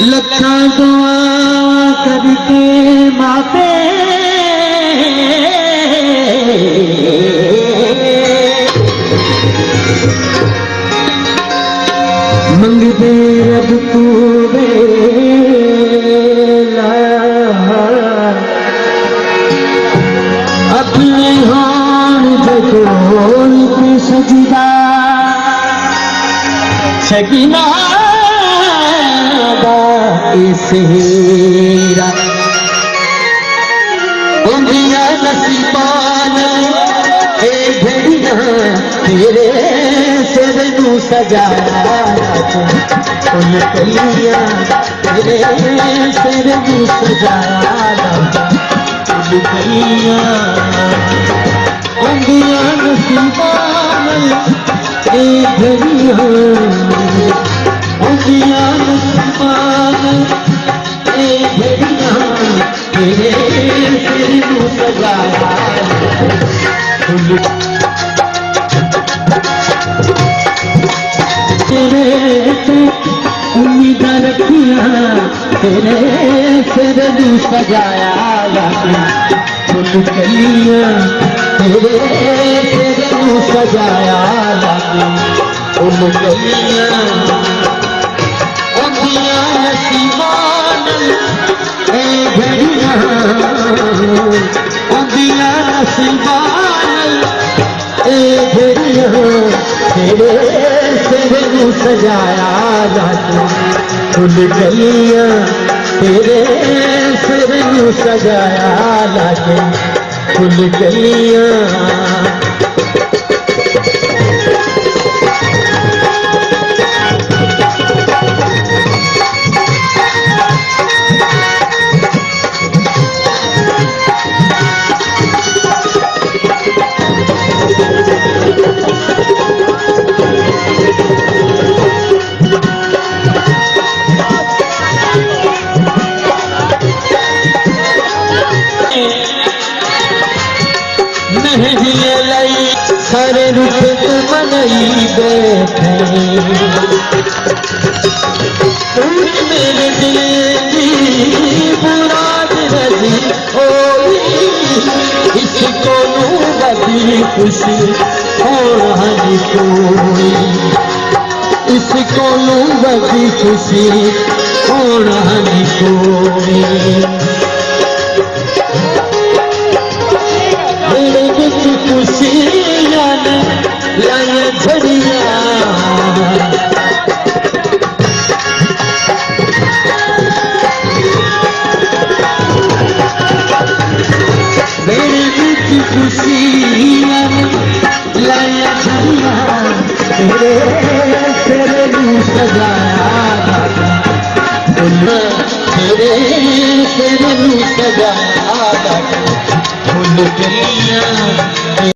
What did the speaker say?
लखा दुआ करके माते मंगते रब तू बेला अपने हान जकोल पे सजदा सकीना सेरा उंदिया नसीबान ए घड़िया तेरे सिर नू सजाया उन कलियां तेरे सिर नू सजाया उन कलियां उंदिया नसीबान ए घड़िया उंदिया नसीबान तेरे सिर नू सजाया तेरे उम्मीद रखिया तेरे सिर नू सजाया फुल कलियां तेरे सिर नू सजाया फुल कलियां उंदियां नसीबान घड़िया उंदिया नसीबान ए घड़िया तेरे सिर नू सजाया फुल कलियां तेरे सिर नू सजाया फुल कलियां सारे रुख मनई बैठे मेरे दिल की मुराद रजी होई इसको बड़ी खुशी होना कोई इसको बड़ी खुशी होना कोई खुशियां लाया झड़िया मेरे बिच खुशियां लाया झड़िया तेरे सिर नू सजाया तेरे सिर नू सजाया फुल कलियां